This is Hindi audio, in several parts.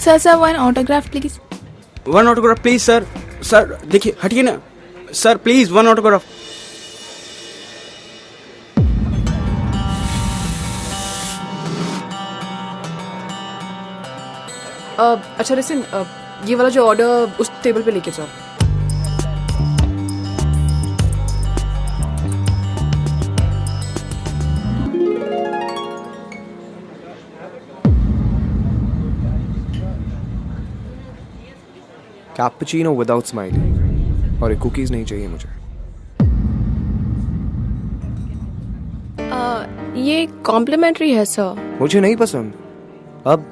Sir one autograph please. One autograph please sir. Sir देखिए, हटिए ना सर, प्लीज वन ऑटोग्राफ। अच्छा लिसन, ये वाला जो ऑर्डर उस टेबल पे लेके जाओ। कैपुचिनो विदाउट स्माइली और एक कुकीज नहीं चाहिए मुझे। ये कॉम्प्लीमेंट्री है सर। मुझे नहीं पसंद। अब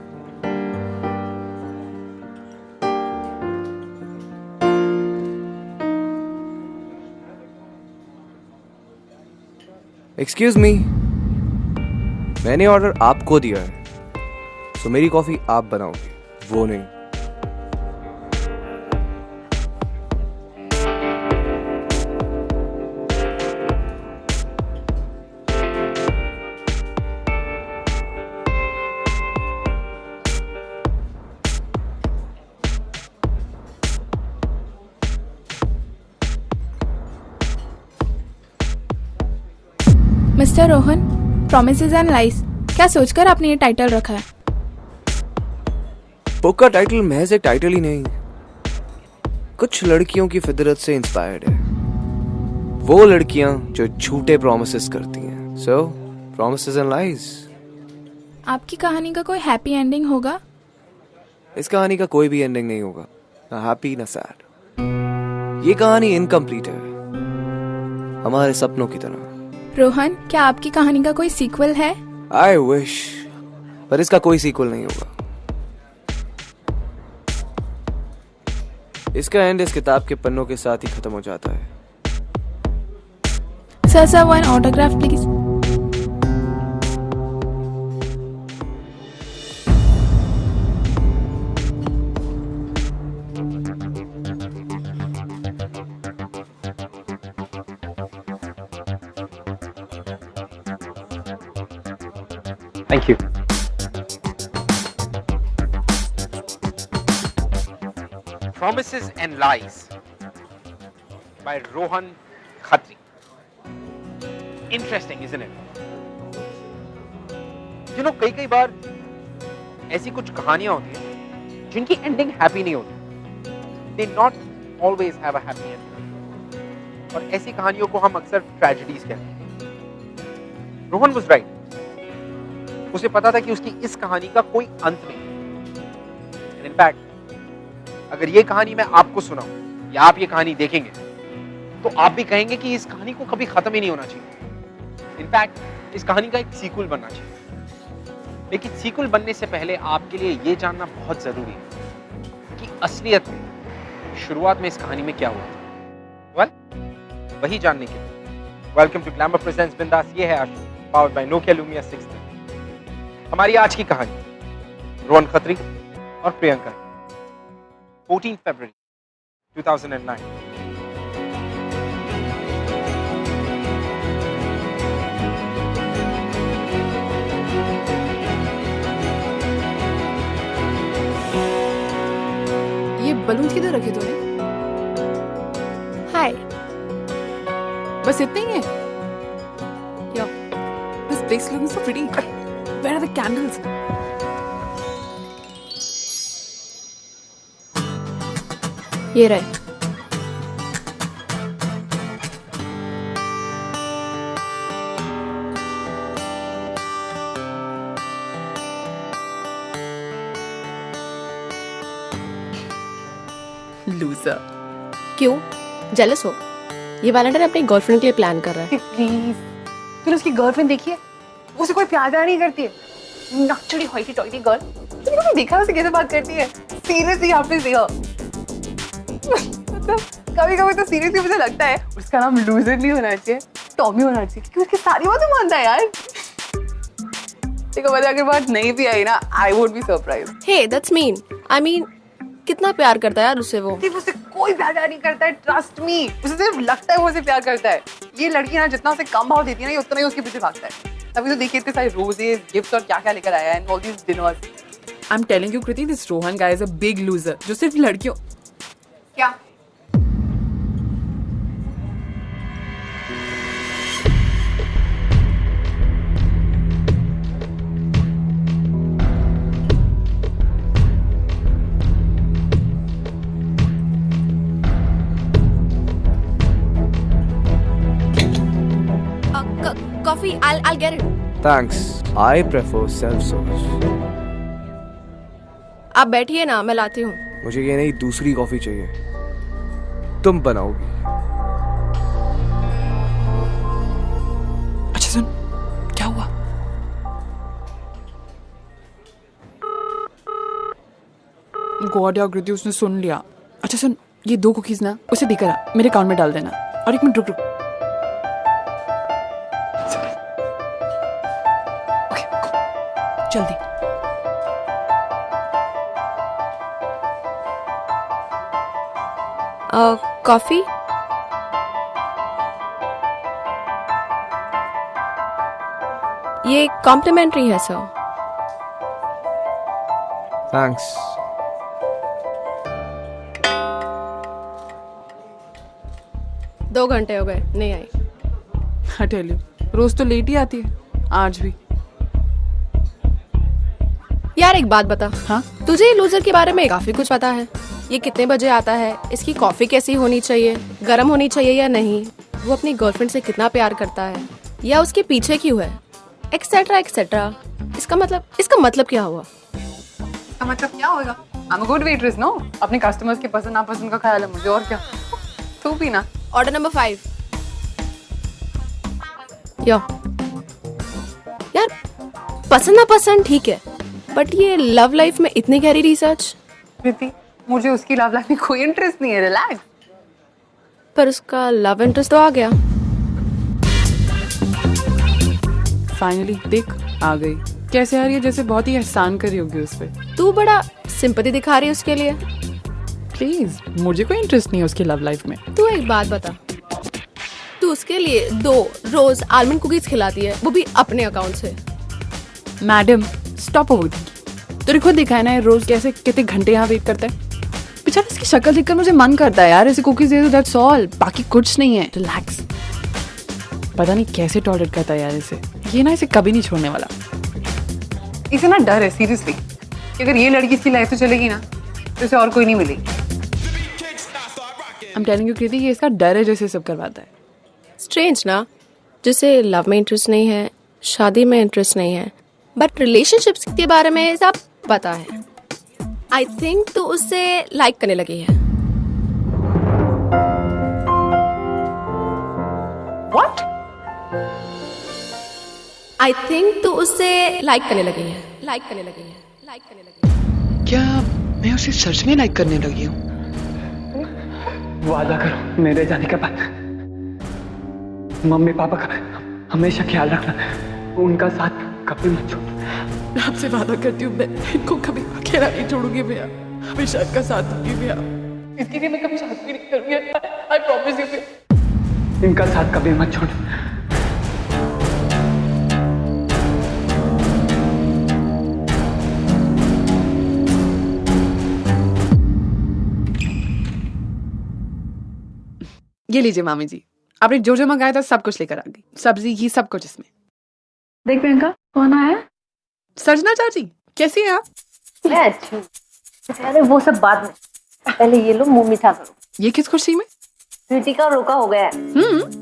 एक्सक्यूज मी, मैंने ऑर्डर आपको दिया है, तो मेरी कॉफी आप बनाओगे, वो नहीं। Mister Rohan, promises and lies, क्या सोचकर आपने ये टाइटल रखा है? बुक का टाइटल महज एक टाइटल ही नहीं, कुछ लड़कियों की फितरत से इंस्पायर्ड है। वो लड़कियां जो झूठे प्रॉमिसेस करती हैं। सो प्रॉमिसेस एंड लाइज। आपकी कहानी का कोई हैप्पी एंडिंग होगा? इस कहानी का कोई भी एंडिंग नहीं होगा, ना हैप्पी ना सैड। ये कहानी इनकम्प्लीट है, हमारे सपनों की तरह। रोहन, क्या आपकी कहानी का कोई सीक्वल है? आई विश, पर इसका कोई सीक्वल नहीं होगा। इसका एंड इस किताब के पन्नों के साथ ही खत्म हो जाता है। Sir one autograph please. Thank you. Promises and Lies by Rohan Khatri. Interesting, isn't it? You know, कई बार ऐसी कुछ कहानियां होती हैं जिनकी एंडिंग हैप्पी नहीं होती. They not always have a happy ending. और ऐसी कहानियों को हम अक्सर ट्रेजेडीज कहते हैं. Rohan was right. उसे पता था कि उसकी इस कहानी का कोई अंत नहीं। इनफैक्ट अगर ये कहानी मैं आपको सुनाऊं या आप ये कहानी देखेंगे तो आप भी कहेंगे कि इस कहानी को कभी खत्म ही नहीं होना चाहिए। इनफैक्ट इस कहानी का एक सीक्वल बनना चाहिए। लेकिन सीक्वल बनने से पहले आपके लिए ये जानना बहुत जरूरी है कि असलियत में शुरुआत में इस कहानी में क्या हुआ था। वही जानने के लिए वेलकम टू ग्लैमर प्रेजेंट्स बिंदास। ये है आशु, पावर्ड बाय नोकिया लूमिया 6। हमारी आज की कहानी रोहन खत्री और प्रियंका, 14 फरवरी 2009। ये बलून किधर रखे तूने? हाय। बस इतना ही है? या this place looks so pretty. Where are the candles? ये रहे। लूजर। क्यों? जेलस हो? ये वैलेंटाइन अपनी गर्लफ्रेंड के लिए प्लान कर रहा है। प्लीज, तूने उसकी गर्लफ्रेंड देखी है? उसे कोई प्यार नहीं करती है। नकचड़ी होइटी टॉइटी गर्ल। तूने कभी देखा उसे कैसे बात करती है? सीरियसली यहाँ पे देखा। मतलब कभी-कभी तो सीरियसली मुझे लगता है उसका नाम लूजर नहीं होना चाहिए, टॉमी होना चाहिए, क्योंकि उसकी सारी बातें मानता है यार। देखो वजह अगर बात नहीं भी आई ना, I would be surprised. Hey, that's mean. I mean कितना प्यार करता है यार उससे वो। सिर्फ उसे कोई प्यार नहीं करता है, ट्रस्ट मी। उसे सिर्फ लगता है वो उसे प्यार करता है। ये लड़की ना जितना उसे कम भाव देती है ना, ये उतना ही उसके पीछे भागता है। तभी तो देखिए इतने सारे रोजेस, गिफ्ट्स और क्या क्या लेकर आया है, all these dinners. I'm telling you, Kriti, this Rohan guy is a big loser. जो सिर्फ लड़कियों क्या? Coffee, I'll get it. Thanks. I prefer self-service. आप बैठिए ना, मैं लाती हूँ. मुझे ये नहीं, दूसरी कॉफी चाहिए. तुम बनाओगी. अच्छा सुन, क्या हुआ? गॉड यार कृति, उसने सुन लिया. अच्छा सुन, ये 2 कुकीज ना उसे देकर आ, मेरे अकाउंट में डाल देना. और 1 मिनट रुक. ओके, जल्दी. कॉफी. ये कॉम्प्लीमेंट्री है सर. Thanks. दो घंटे हो गए, नहीं आई. I tell you, रोज तो लेट ही आती है, आज भी. यार एक बात बता. हाँ? तुझे लूजर के बारे में काफी कुछ पता है. ये कितने बजे आता है, इसकी कॉफी कैसी होनी चाहिए, गर्म होनी चाहिए या नहीं, वो अपनी गर्लफ्रेंड से कितना प्यार करता है या उसके पीछे क्यों है, एक्सेट्रा एक्सेट्रा. इसका मतलब क्या हुआ? इसका मतलब क्या होगा? I'm a good waitress, no? अपने कस्टमर्स के पसंद नापसंद का ख्याल है मुझे, और क्या. तू भी ना. Order number 5. यार पसंद नापसंद ठीक है, बट ये लव लाइफ में इतनी गहरी रिसर्च. कृति, मुझे उसकी लव लाइफ में कोई इंटरेस्ट नहीं है. रिलैक्स. पर उसका लव इंटरेस्ट तो आ गया. फाइनली देख, आ गई. कैसे आ रही है, जैसे बहुत ही एहसान करी होगी उस पे. तू बड़ा सिंपैथी दिखा रही है उसके लिए. प्लीज, मुझे कोई इंटरेस्ट नहीं है उसकी लव लाइफ में. तू एक बात बता, तू उसके लिए 2 रोज आलमंड कुकीज खिलाती है, वो भी अपने अकाउंट से. Madam stop overthinking. तेरे खुद दिखाया ना, रोज कैसे कितने घंटे यहाँ वेट करता है. बेचारा, इसकी शक्ल देखकर मुझे मन करता है यार ऐसे कुकीज दे दो, दैट्स ऑल. बाकी कुछ नहीं है. रिलैक्स. पता नहीं कैसे टॉलरेट करता है यार इसे. ये ना इसे कभी नहीं छोड़ने वाला. इसे ना डर है सीरियसली कि अगर ये लड़की इसकी लाइफ से चलेगी ना तो इसे और कोई नहीं मिलेगी. I'm telling you कृति, ये इसका डर है जैसे सब करवाता है. स्ट्रेंज ना, जिसे लव में इंटरेस्ट नहीं है, शादी में इंटरेस्ट नहीं है, बट रिलेशनशिप्स के बारे में सब पता है. आई थिंक तो उससे लाइक करने लगी है. What? आई थिंक तो उससे लाइक करने लगी है. क्या मैं उसे सच में लाइक करने लगी हूँ? वादा करो मेरे जाने के बाद मम्मी पापा का हमेशा ख्याल रखना, उनका साथ कभी मत छोड़ना. आपसे वादा करती हूँ, मैं इनको कभी अकेला नहीं छोड़ूंगी भैया. हमेशा इनका साथ दूंगी भैया. इसके लिए मैं कभी शादी भी नहीं करूंगी. आई प्रॉमिस यू भैया. इनका साथ कभी मत छोड़ना. ये लीजिए मामी जी, आपने जो जो मंगाया था सब कुछ लेकर आ गई. सब्जी घी सब कुछ इसमें. देख प्रियंका, कौन आया? सर्जना चाची, कैसी हैं आप? मैं अच्छी हूँ. अरे वो सब बाद में, पहले ये लो मुंह मीठा करो. ये किस खुशी में? स्वीटी का रोका हो गया है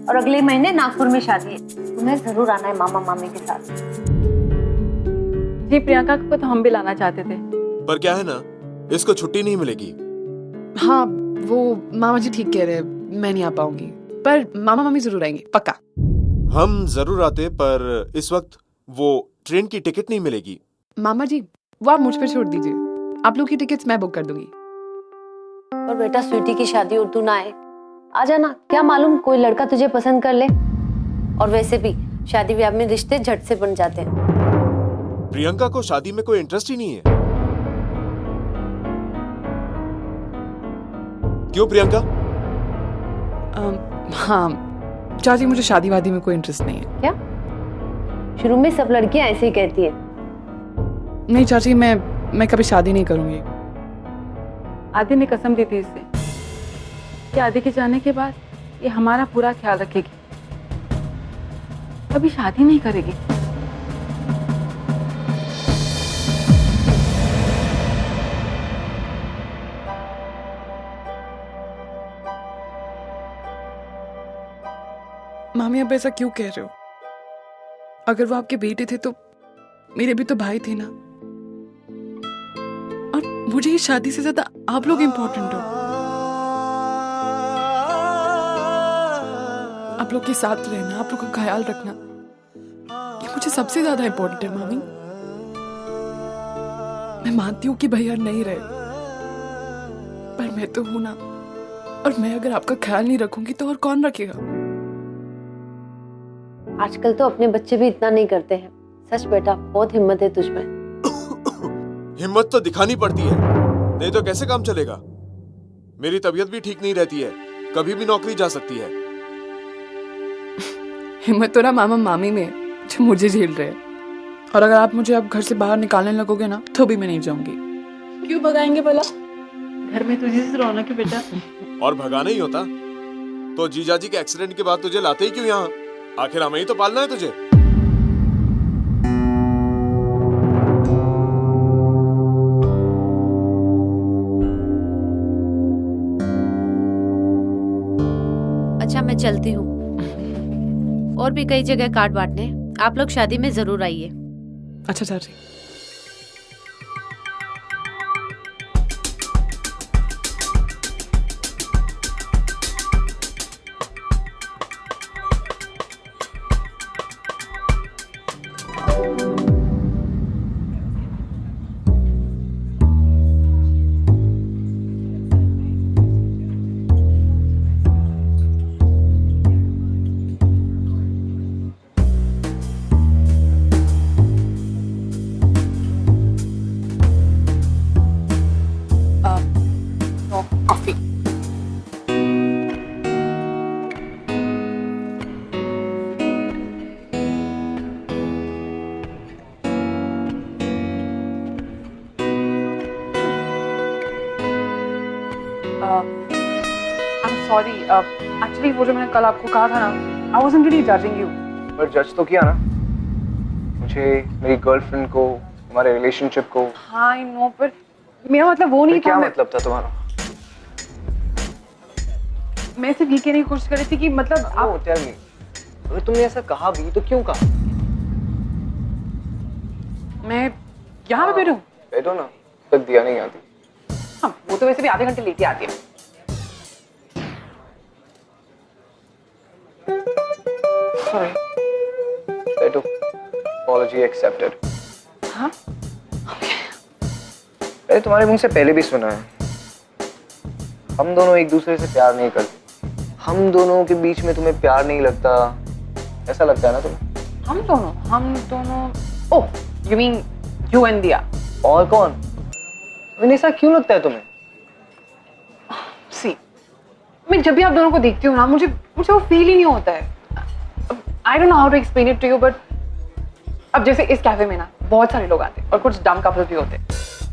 और अगले महीने नागपुर में शादी है. तुम्हें जरूर आना है मामा मामी के साथ. जी प्रियंका को तो हम भी लाना चाहते थे, पर क्या है ना, इसको छुट्टी नहीं मिलेगी. हाँ, वो मामा जी ठीक कह रहे हैं, मैं नहीं आ पाऊंगी, पर मामा मम्मी जरूर आएंगे पक्का. हम जरूर आते, पर इस वक्त वो ट्रेन की टिकट नहीं मिलेगी. मामा जी, वो आप मुझ पर छोड़ दीजिए. आप लोग की टिकट्स मैं बुक कर दूंगी. और बेटा स्वीटी की शादी और तू ना आए, आ जाना. क्या मालूम कोई lड़का तुझे पसंद कर ले. और वैसे भी शादी ब्याह में रिश्ते झट से बन जाते हैं. प्रियंका को शादी में कोई इंटरेस्ट ही नहीं है. क्यों प्रियंका? हाँ चाची, मुझे शादी वादी में कोई इंटरेस्ट नहीं है. क्या? शुरू में सब लड़कियां ऐसे ही कहती है. नहीं चाची, मैं मैं कभी शादी नहीं करूंगी। आदि ने कसम दी थी इससे कि आदि के जाने के बाद ये हमारा पूरा ख्याल रखेगी, कभी शादी नहीं करेगी। मामी अब ऐसा क्यों कह रहे हो? अगर वो आपके बेटे थे तो मेरे भी तो भाई थे ना, और मुझे इस शादी से ज्यादा आप लोग इम्पोर्टेंट हो। आप लोग के साथ रहना, आप लोग का ख्याल रखना, ये मुझे सबसे ज्यादा इम्पोर्टेंट है मामी। मैं मानती हूँ कि भैया नहीं रहे, पर मैं तो हूं ना, और मैं अगर आपका ख्याल नहीं रखूंगी तो और कौन रखेगा? आजकल तो अपने बच्चे भी इतना नहीं करते हैं। सच बेटा, बहुत हिम्मत है तुझमें। हिम्मत तो दिखानी पड़ती है, नहीं तो कैसे काम चलेगा। मेरी तबीयत भी ठीक नहीं रहती है, कभी भी नौकरी जा सकती है। हिम्मत तो ना मामा मामी में है, जो मुझे झेल रहे हैं। और अगर आप मुझे अब घर से बाहर निकालने लगोगे ना, तो भी मैं नहीं जाऊंगी। क्यों भगाएंगे भला? घर में तुझे से रौनक है बेटा। और भगाना ही होता तो जीजाजी के एक्सीडेंट के बाद तुझे लाते ही क्यों यहाँ? आखिर हमें ही तो पालना है तुझे। अच्छा, मैं चलती हूँ। और भी कई जगह कार्ड बांटने, आप लोग शादी में जरूर आइए। अच्छा चाची। कॉफी। I'm sorry. Actually, वो जो मैंने कल आपको कहा था ना, I wasn't really judging you. पर जज तो किया ना मुझे, मेरी गर्लफ्रेंड को, हमारे रिलेशनशिप को। हाँ, I know, पर मेरा मतलब वो नहीं था। क्या मतलब था तुम्हारा? मैं सिर्फ ये कहने की कोशिश कर रही थी कि मतलब आप टेल मी, अगर तुमने ऐसा कहा भी तो क्यों कहा? मैं यहाँ पे बैठूं? बैठो ना, तक दिया नहीं आती। हाँ, वो तो वैसे भी आधे घंटे लेके आती है। Sorry. बैठो, apology accepted। हाँ? मैंने तुम्हारे मुंह से पहले भी सुना है, हम दोनों एक दूसरे से प्यार नहीं करते। हम दोनों के बीच में तुम्हें प्यार नहीं लगता, ऐसा लगता है ना तुम्हें? हम दोनों। ओह, you mean you and Dia? और कौन? मैंने ऐसा क्यों लगता है तुम्हें? See, मैं जब भी आप दोनों को देखती हूँ ना, मुझे वो फील ही नहीं होता है। I don't know how to explain it to you, but अब जैसे इस कैफे में ना बहुत सारे लोग आते हैं और कुछ डम कपल्स भी होते हैं,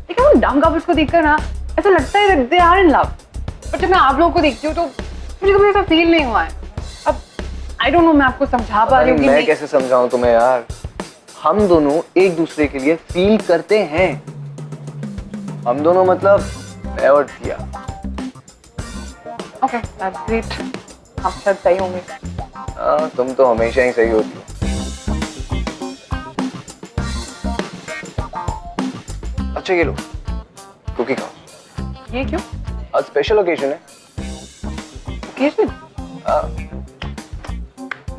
लेकिन उन डम कपल्स को देखकर ना ऐसा लगता है that they are in love। पर जब मैं आप लोगों को देखती हूँ तो मुझे कभी ऐसा फील नहीं हुआ है। अब I don't know, मैं आपको समझा पा रही हूँ कि मैं कैसे समझाऊं तुम्हें यार? हम दोनों एक दूसरे के लिए फील करते हैं। हम दोनों मतलब मैं और दिया। Okay, that's great। हम शायद सही होंगे। हाँ, तुम तो हमेशा ही सही होती हो। अच्छा ये लो, कुकी खाओ। ये क्यों? आज स्पेशल ओकेजन है। ओकेजन?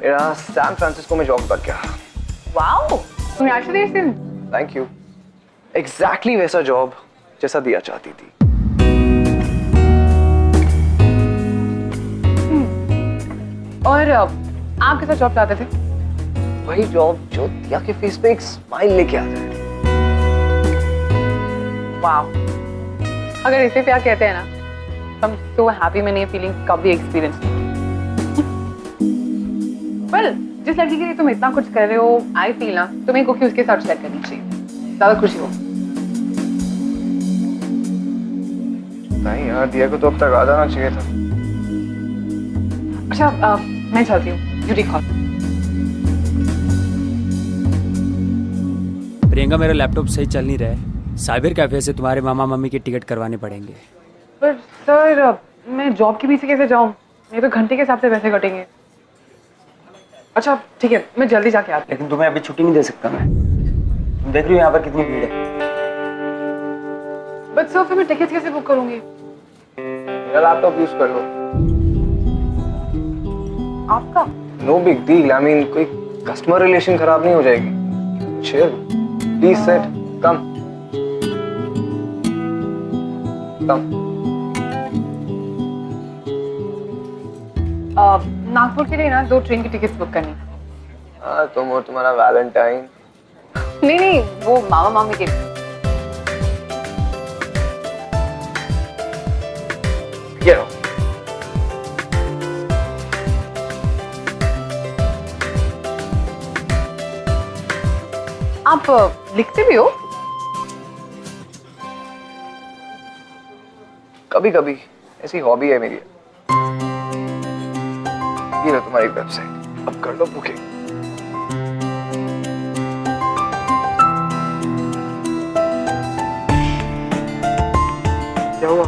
मेरा सैन फ्रांसिस्को में जॉब लग गया। Wow, congratulation. Thank you. Exactly वैसा जॉब जैसा दिया चाहती थी। और आप कैसा जॉब चाहते थे? वही जॉब जो दिया के फेस पे एक स्माइल लेके आ जाए। वाओ, अगर इसे प्यार कहते हैं ना, I'm so happy मैंने ये फीलिंग कभी एक्सपीरियंस नहीं की। Well, जिस लड़की के लिए तुम इतना कुछ कर रहे हो, I feel ना तुम्हें कुकी उसके साथ शेयर करनी चाहिए, ज्यादा खुशी हो। नहीं यार, दिया को तो अब तक आ जाना चाहिए था। अच्छा मैं चलती हूँ, यू टेक कॉल। प्रियंका, मेरा लैपटॉप सही चल नहीं रहा है। साइबर कैफे से तुम्हारे मामा मम्मी की टिकट करवाने पड़ेंगे। पर सर मैं जॉब के पीछे कैसे जाऊँ? नहीं तो घंटे के हिसाब से पैसे कटेंगे। अच्छा ठीक है, मैं जल्दी जाके आती हूँ। लेकिन तुम्हें अभी छुट्टी नहीं दे सकता मैं। तुम देख रही हो यहाँ पर कितनी भीड़ है। बट सर फिर मैं टिकट कैसे बुक करूंगी? मेरा लैपटॉप यूज कर लो। आपका? No big deal, I mean कोई कस्टमर रिलेशन खराब नहीं हो जाएगी। Chill, please sit, come come. Nagpur के लिए ना 2 ट्रेन की टिकट्स बुक करनी। तुम और तुम्हारा वैलेंटाइन। नहीं वो मामा मामी के लिए। ये लो। आप लिखते भी हो? कभी कभी, ऐसी हॉबी है मेरी। ये लो तुम्हारी वेबसाइट, अब कर लो बुकिंग। क्या हुआ?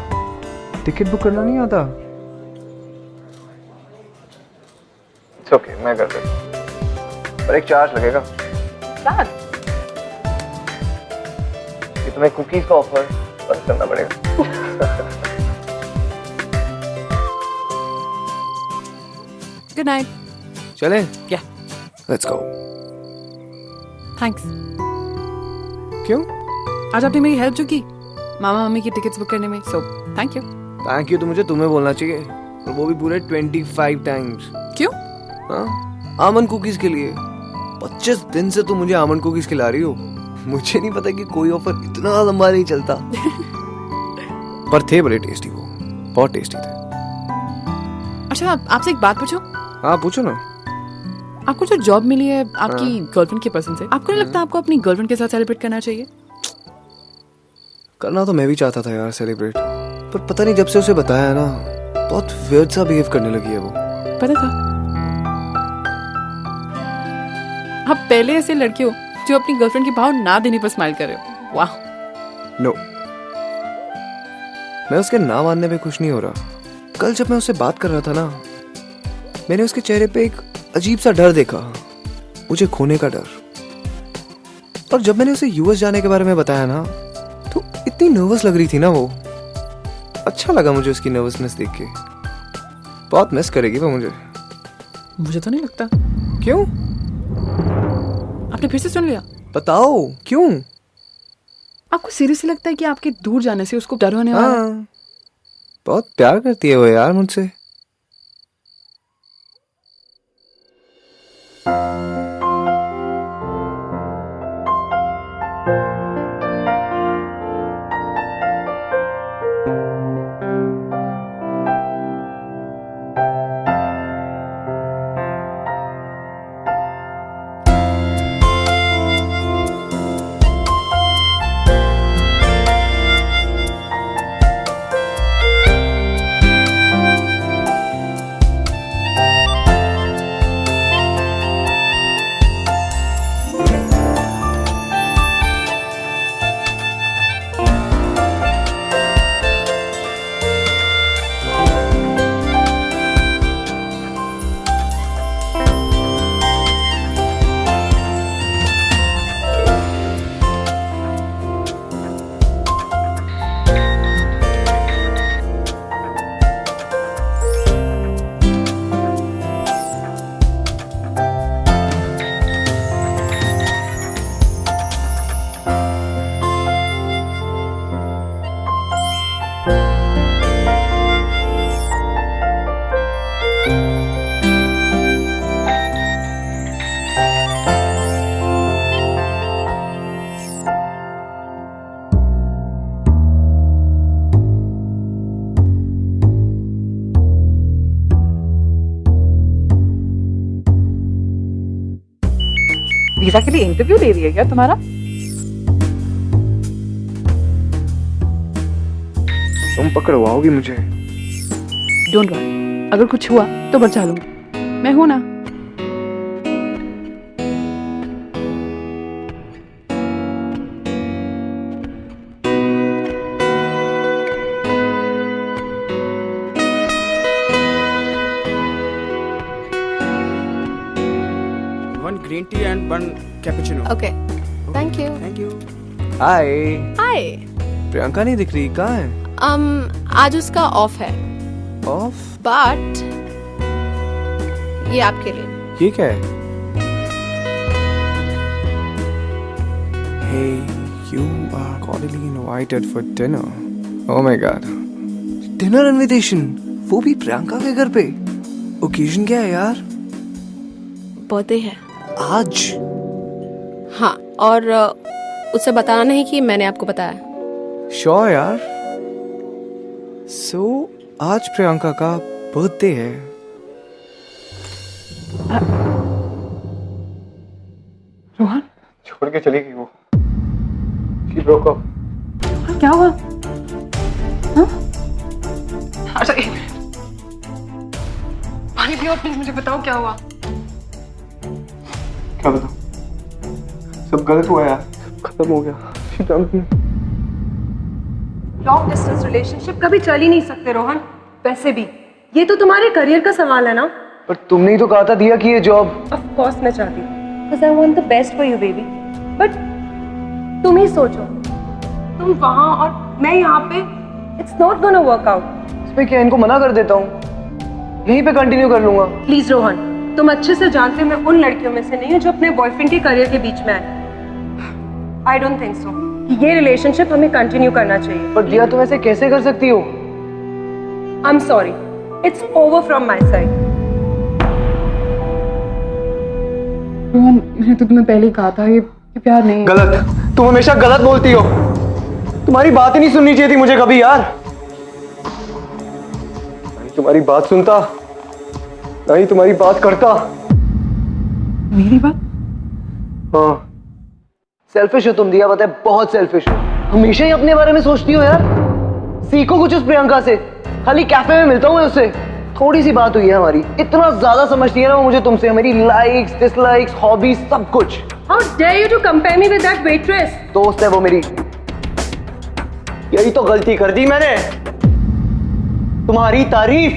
टिकट बुक करना नहीं आता? इट्स ओके, मैं कर देता हूँ, पर एक चार्ज लगेगा। चार्ज? ये तुम्हें कुकीज का ऑफर बंद करना पड़ेगा। Good night. चलें? क्या? Let's go. थैंक्स। क्यों? आज आपने मेरी हेल्प जो की मामा मम्मी की टिकट्स बुक करने में, so thank you. Thank you तो मुझे तुम्हें बोलना चाहिए, और वो भी पूरे 25 टाइम्स। क्यों? हाँ, आमंड कुकीज के लिए। 25 दिन से तुम मुझे आमंड कुकीज खिला रही हो। मुझे नहीं पता कि कोई ऑफर इतना लंबा नहीं चलता। पर थे बड़े टेस्टी, वो बहुत टेस्टी थे। अच्छा आपसे एक बात पूछूं? हाँ पूछो ना। आपको जो जॉब मिली है आपकी गर्लफ्रेंड की पसंद से, आपको नहीं लगता आपको अपनी गर्लफ्रेंड के साथ सेलिब्रेट करना चाहिए? करना तो मैं भी चाहता था यार सेलिब्रेट, पर पता नहीं जब से उसे बताया ना, बहुत वियर्ड सा बिहेव करने लगी है वो। पता था? आप पहले ऐसे लड़के हो जो अपनी गर्लफ्रेंड की भाव ना देने पर स्माइल कर रहे हो। वाह। नो, मैं उसके ना मानने पे खुश नहीं हो रहा। कल जब मैं उससे बात कर रहा था ना, मैंने उसके चेहरे पे एक अजीब सा डर देखा, मुझे खोने का डर। और जब मैंने उसे यूएस जाने के बारे में बताया ना, तो इतनी नर्वस लग रही थी ना वो। अच्छा लगा मुझे उसकी नर्वसनेस देख के। बहुत मिस करेगी वो मुझे। मुझे तो नहीं लगता। क्यों? आपने फिर से सुन लिया? बताओ क्यों? आपको सीरियसली लगता है कि आपके दूर जाने से उसको डर होने वाला है? हाँ, बहुत प्यार करती है वो यार मुझसे। वीजा के लिए इंटरव्यू ले रही है क्या तुम्हारा? तुम पकड़वाओगी मुझे। डोंट वरी, अगर कुछ हुआ तो बचा लूंगी, मैं हूं ना। One green tea and one cappuccino. Okay. Thank you. Thank you. Hi. Hi. Priyanka नहीं दिख रही, कहाँ है? आज उसका ऑफ है, ऑफ? बट ये आपके लिए। ये क्या है? Hey, you are cordially invited for dinner. Oh my God. Dinner invitation, वो भी प्रियंका के घर पे। ओकेजन क्या है यार? बर्थडे है आज? हाँ, और उसे बताना नहीं कि मैंने आपको बताया। श्योर यार। सो आज प्रियंका का बर्थडे है। रोहन छोड़ के चली गई वो। She broke up. क्या हुआ? हाँ? अच्छा एक मिनट, पानी पियो प्लीज, मुझे बताओ क्या हुआ। क्या बताऊं? सब गलत हुआ यार, खत्म हो गया। She dumped me. Long distance relationship कभी चल ही नहीं सकते रोहन। वैसे भी ये तो तुम्हारे करियर का सवाल है ना। पर तुमने ही तो कहा था दिया कि ये जॉब। ऑफ कोर्स मैं चाहती हूँ, because I want the best for you baby. But तुम ही सोचो, तुम वहाँ और मैं यहाँ पे, it's not gonna work out. इसमें क्या, इनको मना कर देता हूँ, यहीं पे कंटिन्यू कर लूंगा। प्लीज रोहन, तुम अच्छे से जानते हो मैं उन लड़कियों में से नहीं हूँ जो अपने बॉयफ्रेंड के करियर के बीच में आए। आई डोंट थिंक सो कि ये रिलेशनशिप हमें कंटिन्यू करना चाहिए। पर दिया तुम ऐसे कैसे कर सकती हो? I am sorry, it's over from my side. Rohan मैंने तो तुम्हें पहले ही कहा था ये प्यार नहीं है। गलत, तुम हमेशा गलत बोलती हो। तुम्हारी बात ही नहीं सुननी चाहिए थी मुझे कभी यार। नहीं तुम्हारी बात सुनता, नहीं तुम्हारी बात करता। मेरी बात? हाँ, सेल्फिश हो तुम दिया, पता है, बहुत सेल्फिश हो। हमेशा ही अपने बारे में सोचती हो यार। सीखो कुछ उस प्रियंका से। खाली कैफे में मिलता हूँ मैं उससे, थोड़ी सी बात हुई है हमारी, इतना ज्यादा समझती है ना वो मुझे तुमसे, मेरी लाइक्स डिसलाइक्स हॉबीज सब कुछ। How dare you to compare me with that waitress? दोस्त है वो मेरी। यही तो गलती कर दी मैंने, तुम्हारी तारीफ।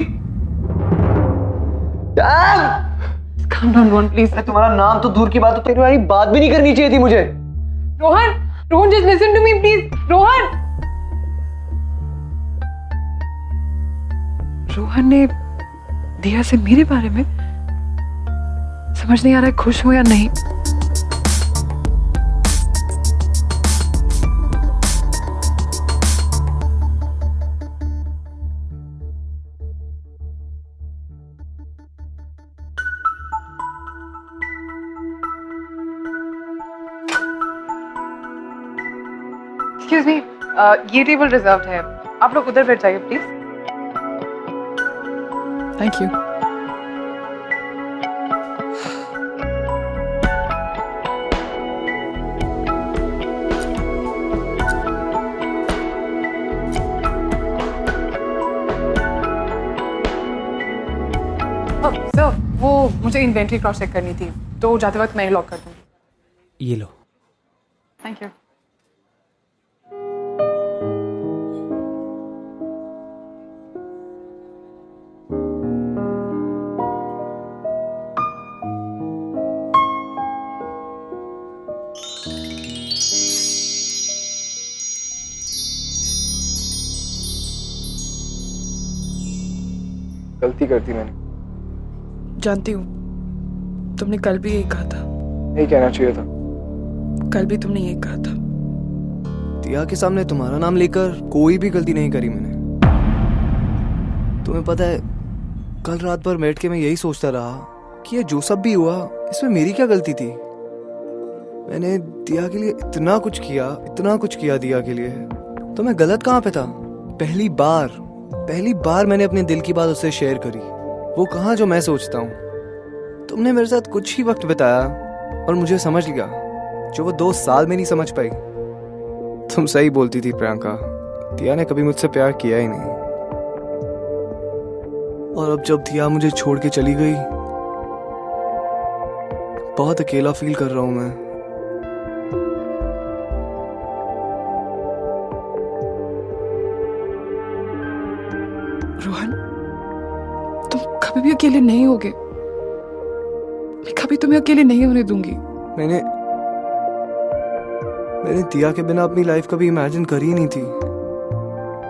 Calm down Rohan please. तुम्हारा नाम तो दूर की बात, तो तुम्हारी बात भी नहीं करनी चाहिए थी मुझे। Rohan just listen to me please. Rohan ने दिया से मेरे बारे में, समझ नहीं आ रहा है खुश हूं या नहीं। एक्सक्यूज मी, ये टेबल रिजर्व्ड है, आप लोग उधर बैठ जाइए प्लीज। Thank you. सर वो मुझे इन्वेंट्री क्रॉस चेक करनी थी, तो जाते वक्त मैं लॉक कर दूंगी। ये लो। Thank you. गलती कर दी मैंने। जानती हूँ, तुमने कल भी यही कहा था। नहीं कहना चाहिए था। कल भी तुमने यही कहा था। दिया के सामने तुम्हारा नाम लेकर कोई भी गलती नहीं करी मैंने। तुम्हें पता है, कल रात भर बैठ के मैं यही सोचता रहा कि ये जो सब भी हुआ इसमें मेरी क्या गलती थी। मैंने दिया के लिए इतना कुछ किया दिया के लिए, तो मैं गलत कहाँ पे था? पहली बार मैंने अपने दिल की बात उससे शेयर करी, वो कहाँ जो मैं सोचता हूँ। तुमने मेरे साथ कुछ ही वक्त बिताया और मुझे समझ लिया, जो वो 2 साल में नहीं समझ पाई। तुम सही बोलती थी प्रियंका, दिया ने कभी मुझसे प्यार किया ही नहीं, और अब जब दिया मुझे छोड़ के चली गई, बहुत अकेला फील कर रहा हूं मैं। रोहन, तुम कभी भी अकेले नहीं होगे। मैं कभी तुम्हें अकेले नहीं होने दूंगी। मैंने दिया के बिना अपनी लाइफ कभी इमेजिन करी ही नहीं थी।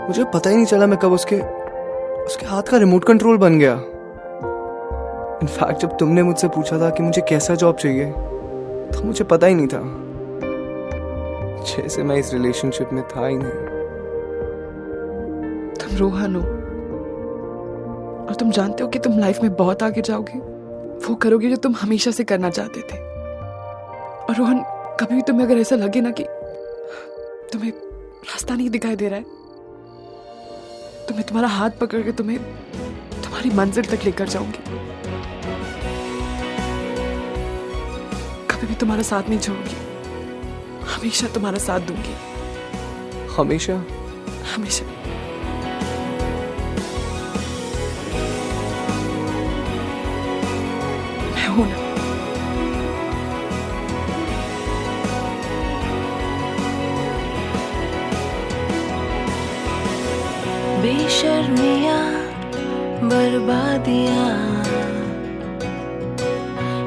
मुझे पता ही नहीं चला मैं कब उसके हाथ का रिमोट कंट्रोल बन गया। इनफैक्ट जब तुमने मुझसे पूछा था कि मुझे कैसा जॉब चाहिए, तो मुझे पता ही नहीं था, जैसे मैं इस रिलेशनशिप में था ही नहीं। तुम रोहन हो, और तुम जानते हो कि तुम लाइफ में बहुत आगे जाओगे। वो करोगे जो तुम हमेशा से करना चाहते थे। और रोहन, कभी भी तुम्हें अगर ऐसा लगे ना कि तुम्हें रास्ता नहीं दिखाई दे रहा है, तो मैं तुम्हारा हाथ पकड़ के तुम्हें तुम्हारी मंजिल तक लेकर जाऊंगी। कभी भी तुम्हारा साथ नहीं छोड़ूंगी, हमेशा तुम्हारा साथ दूंगी। हमेशा? हमेशा। मैं हूं ना। बेशर्मियाँ बर्बादियाँ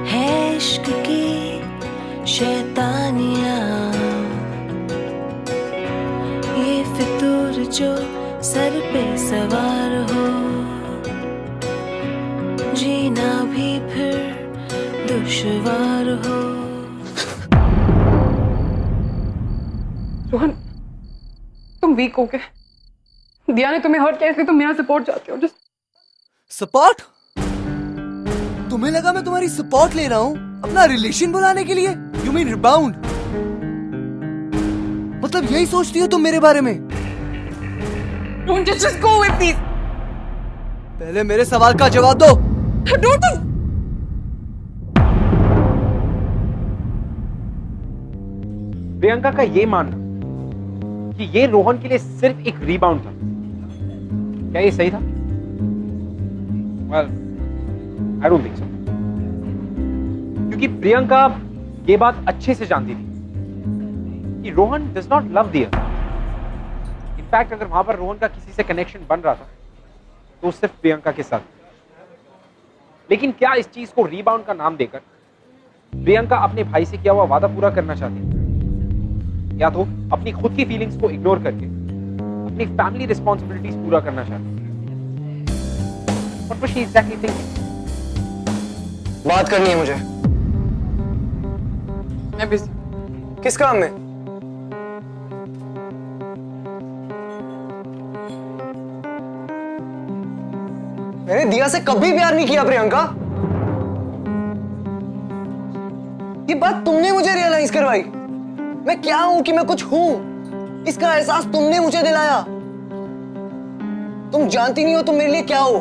है इश्क की शैतानियाँ, ये फितूर जो सर पे सवार हो, जीना भी फिर दुश्वार हो। रोहन, तुम वीक हो गए। दिया ने तुम्हें हर्ट किया, इसलिए तुम मेरा सपोर्ट चाहते हो। Just support? तुम्हें लगा मैं तुम्हारी सपोर्ट ले रहा हूँ अपना रिलेशन बुलाने के लिए? You mean rebound? मतलब यही सोचती हो तुम मेरे बारे में? Don't just go with these. पहले मेरे सवाल का जवाब दो। Don't. प्रियंका का ये मानना कि ये रोहन के लिए सिर्फ एक रिबाउंड था, क्या ये सही था? Well, I don't think so. क्योंकि प्रियंका ये बात अच्छे से जानती थी कि रोहन does not love दिया। इनफैक्ट अगर वहां पर रोहन का किसी से कनेक्शन बन रहा था तो सिर्फ प्रियंका के साथ। लेकिन क्या इस चीज को रिबाउंड का नाम देकर प्रियंका अपने भाई से किया हुआ वादा पूरा करना चाहती है, या तो अपनी खुद की फीलिंग्स को इग्नोर करके अपनी फैमिली रिस्पॉन्सिबिलिटीज पूरा करना चाहती है? What was she exactly thinking? बात करनी है मुझे। मैं बिजी। किस काम में? मैंने दिया से कभी प्यार नहीं किया प्रियंका। ये बात तुमने मुझे रियलाइज करवाई। मैं क्या हूं कि मैं कुछ हूं, इसका एहसास तुमने मुझे दिलाया। तुम जानती नहीं हो तुम मेरे लिए क्या हो।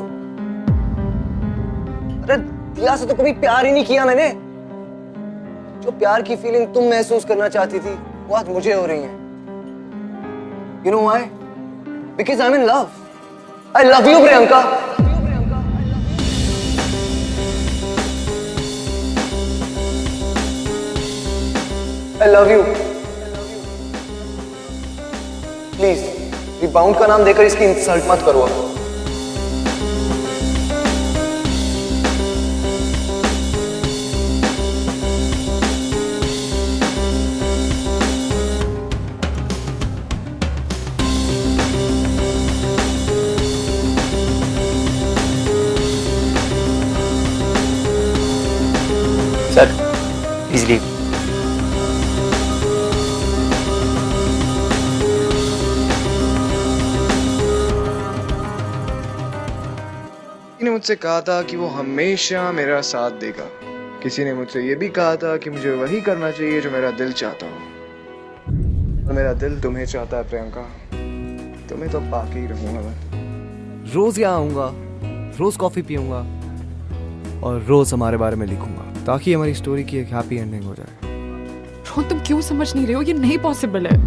अरे दिया से तो कभी प्यार ही नहीं किया मैंने। जो प्यार की फीलिंग तुम महसूस करना चाहती थी वो आज मुझे हो रही है। You know why? Because I'm in love. I love you, Priyanka. I love you. Please rebound का नाम देकर इसकी इंसल्ट मत करो। Sir please leave. किसी ने मुझसे कहा था कि वो हमेशा मेरा साथ देगा। किसी ने मुझसे ये भी कहा था कि मुझे वही करना चाहिए जो मेरा दिल चाहता हो। और मेरा दिल तुम्हें चाहता है प्रियंका। तुम्हें तो पाके ही रहूंगा मैं। रोज यहाँ आऊंगा, रोज कॉफी पीऊंगा और रोज हमारे बारे में लिखूंगा, ताकि हमारी स्टोरी की एक हैप्पी एंडिंग हो जाए। रोहन, तुम क्यों समझ नहीं रहे हो? ये नहीं पॉसिबल है।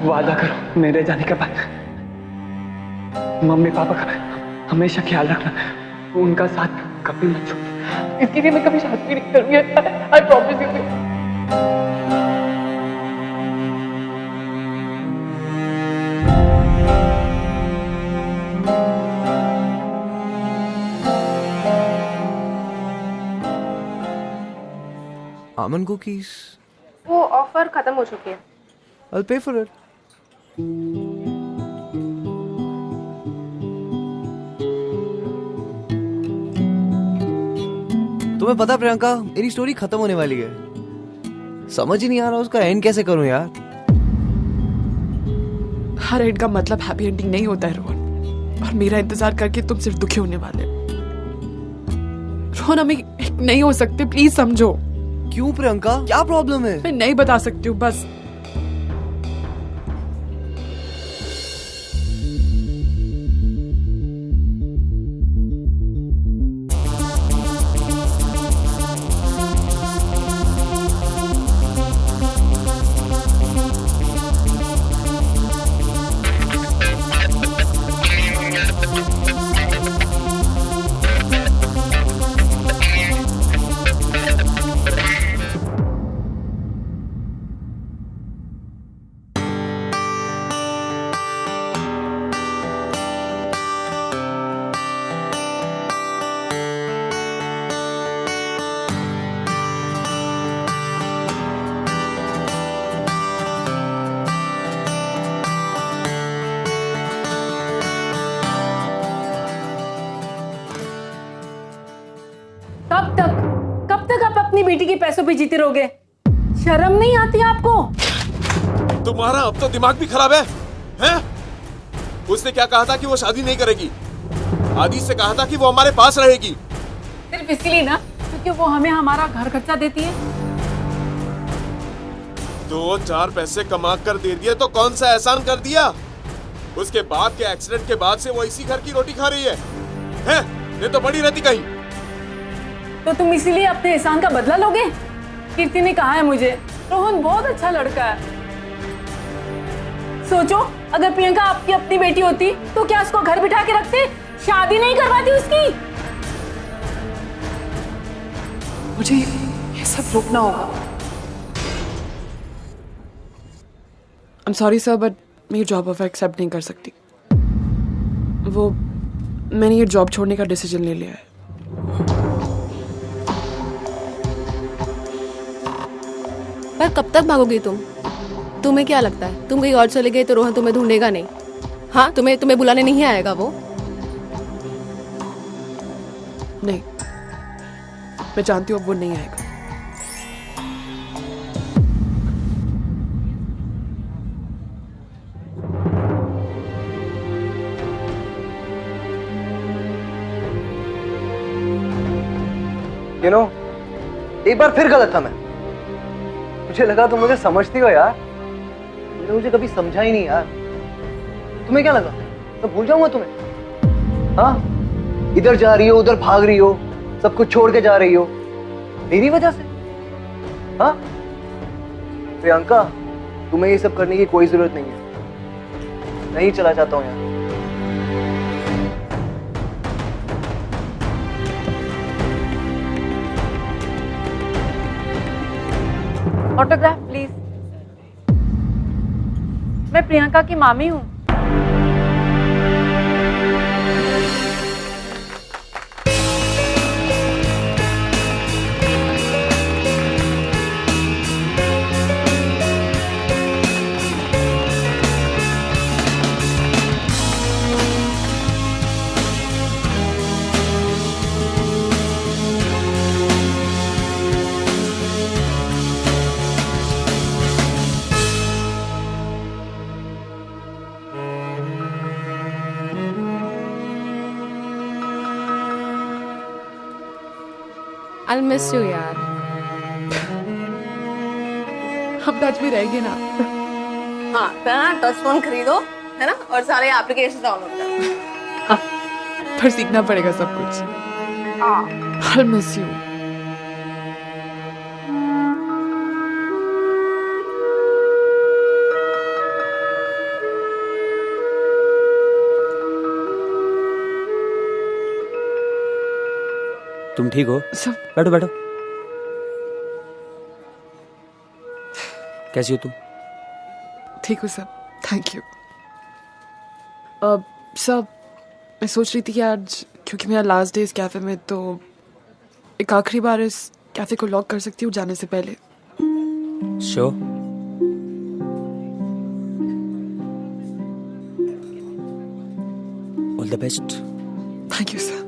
वादा करो मेरे जाने के बाद मम्मी पापा का हमेशा ख्याल रखना, उनका साथ कभी मत छोड़ना। इसके लिए मैं कभी शादी नहीं करूंगी। I promise you. Almond cookies. वो ऑफर खत्म हो चुकी है। I'll pay for it. तुम्हें पता प्रियंका, मेरी स्टोरी खत्म होने वाली है। समझ ही नहीं आ रहा उसका एंड कैसे करूं यार। हर एंड का मतलब हैप्पी एंडिंग नहीं होता है रोहन, और मेरा इंतजार करके तुम सिर्फ दुखी होने वाले। रोहन, हम एक नहीं हो सकते, प्लीज समझो। क्यों प्रियंका, क्या प्रॉब्लम है? मैं नहीं बता सकती हूँ बस। कब तक आप अपनी बेटी के पैसों पे जीते रहोगे? शर्म नहीं आती आपको? तुम्हारा अब तो दिमाग भी खराब है, हैं? उसने क्या कहा था कि वो शादी नहीं करेगी। आदि से कहा था कि वो हमारे पास रहेगी। सिर्फ इसलिए ना क्योंकि वो हमें हमारा घर खर्चा देती है। 2-4 पैसे कमा कर दे दिए तो कौन सा एहसान कर दिया। उसके बाद के एक्सीडेंट के बाद से वो इसी घर की रोटी खा रही है, हैं? ये तो बड़ी रहती कहीं। तो तुम इसीलिए अपने एहसान का बदला लोगे? कीर्ति ने कहा है मुझे, रोहन बहुत अच्छा लड़का है। सोचो, अगर प्रियंका आपकी अपनी बेटी होती तो क्या उसको घर बिठा के रखते, शादी नहीं करवाती उसकी? मुझे ये सब रोकना होगा। I'm sorry sir, but मैं ये जॉब ऑफर एक्सेप्ट नहीं कर सकती। मैंने ये जॉब छोड़ने का डिसीजन ले लिया है। पर कब तक भागोगी तुम? तुम्हें क्या लगता है तुम कहीं और चले गए तो रोहन तुम्हें ढूंढेगा नहीं? हाँ, तुम्हें बुलाने नहीं आएगा वो? नहीं, मैं जानती हूँ अब वो नहीं आएगा। You know, एक बार फिर गलत था मैं। मुझे लगा तुम मुझे समझती हो यार। तुमने मुझे कभी समझा ही नहीं यार। तुम्हें क्या लगा मैं भूल जाऊंगा तुम्हें? हाँ, इधर जा रही हो, उधर भाग रही हो, सब कुछ छोड़ के जा रही हो मेरी वजह से। हाँ प्रियंका, तुम्हें ये सब करने की कोई जरूरत नहीं है। नहीं चला जाता हूँ यार। Autograph please. मैं प्रियंका की मामी हूँ। I'll miss you यार। हम टच में रहेंगे ना? हाँ, तो ना टच फोन खरीदो, है ना, और सारे एप्लीकेशन डाउनलोड करो। पर सीखना पड़ेगा सब कुछ। I'll miss you। तुम ठीक हो? सब बैठो बैठो। कैसी हो तुम? ठीक हो सब, थैंक यू। सब मैं सोच रही थी कि आज क्योंकि मेरा लास्ट डे इस कैफे में, तो एक आखिरी बार इस कैफे को लॉक कर सकती हूँ जाने से पहले। Show all the best. Thank you sir.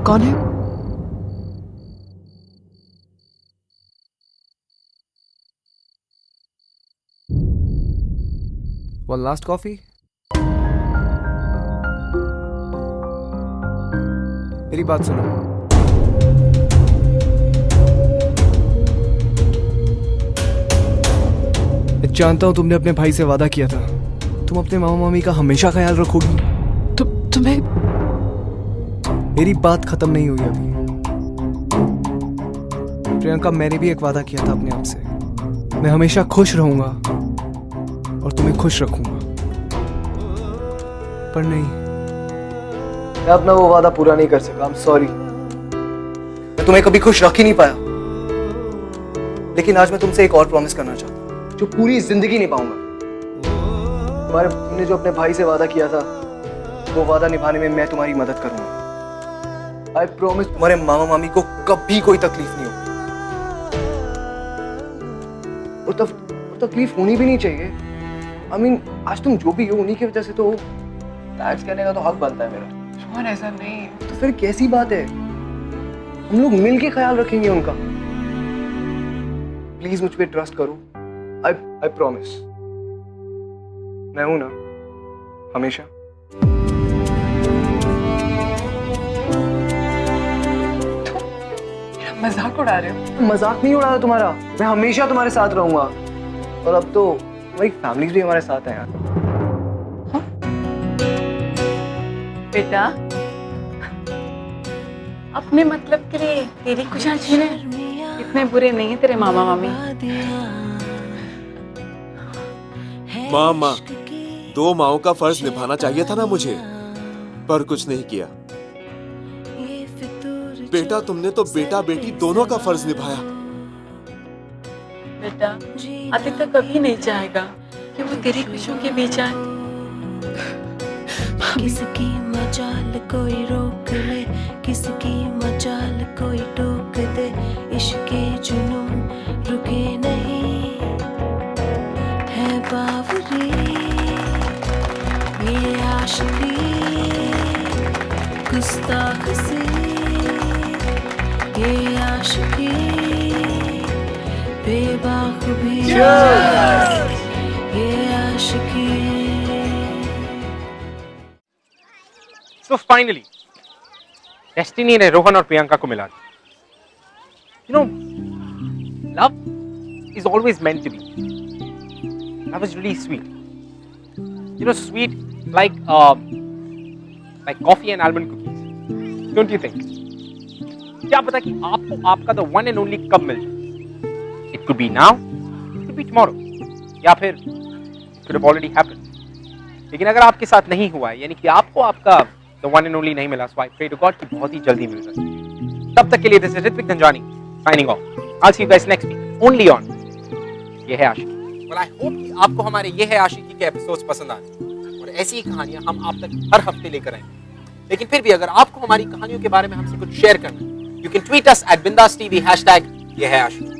कौन है? One last coffee. मेरी बात सुनो। मैं जानता हूं तुमने अपने भाई से वादा किया था, तुम अपने मामा मामी का हमेशा ख्याल रखोगी। तुम्हें मेरी बात खत्म नहीं हुई अभी। प्रियंका, मैंने भी एक वादा किया था अपने आप से, मैं हमेशा खुश रहूंगा और तुम्हें खुश रखूंगा। पर नहीं, मैं अपना वो वादा पूरा नहीं कर सका। I'm sorry। मैं तुम्हें कभी खुश रख ही नहीं पाया। लेकिन आज मैं तुमसे एक और प्रॉमिस करना चाहता हूँ जो पूरी जिंदगी निभाऊंगा। तुमने जो अपने भाई से वादा किया था, वो वादा निभाने में मैं तुम्हारी मदद करूंगा। I promise तुम्हारे मामा मामी को कभी कोई तकलीफ नहीं होगी। और तकलीफ होनी भी नहीं चाहिए। I mean, आज तुम जो भी हो उन्हीं की वजह से तो थैंक्स कहने का तो हक बनता है मेरा। रोहन ऐसा नहीं। तो फिर कैसी बात है? हम लोग मिलके ख्याल रखेंगे उनका। प्लीज मुझ पे ट्रस्ट करो। I promise। मैं हूं ना हमेशा। मजाक उड़ा रहे हो? मजाक नहीं उड़ा रहा तुम्हारा, मैं हमेशा तुम्हारे साथ रहूंगा। और अब तो हमारी फैमिली भी हमारे साथ है यार। बेटा, अपने मतलब के लिए तेरी खुशियां छीने इतने बुरे नहीं है तेरे मामा मामी। माँ, 2 माओं का फर्ज निभाना चाहिए था ना मुझे, पर कुछ नहीं किया। बेटा, तुमने तो बेटा बेटी दोनों का फर्ज निभाया। बेटा, आदित्य कभी नहीं चाहेगा कि वो तेरी खुशियों के बीच आए। किसकी मजाल कोई रोक ले, किसकी मजाल कोई टोक दे, इश्क जुनून रुके नहीं है बावरी। ये आशिकी गुस्ताख सी, ये आशिकी बेबाक भी, ये आशिकी। So finally, डेस्टिनी ने रोहन और प्रियंका को मिला दिया। You know, love is always meant to be. Love is really sweet. You know, sweet like coffee and almond cookies. Don't you think? क्या पता कि आपको आपका the one and only कब मिल जाए? It could be now, it could be tomorrow, या फिर it could have already happened. लेकिन अगर आपके साथ नहीं हुआ है, यानी कि आपको आपका the one and only नहीं मिला, so I pray to God कि बहुत ही जल्दी मिल जाए। तब तक के लिए this is Ritwik Dhanjani signing off. I'll see you guys next week only on ये है आशिकी। Well, I hope कि आपको हमारे ये है आशिकी के एपिसोड्स पसंद आए और ऐसी ही कहानियां हम आप तक हर हफ्ते लेकर आएंगे। लेकिन फिर भी अगर आपको हमारी कहानियों के बारे में हमसे कुछ शेयर करना है, you can tweet us at BindasTV #ये है आशिकी।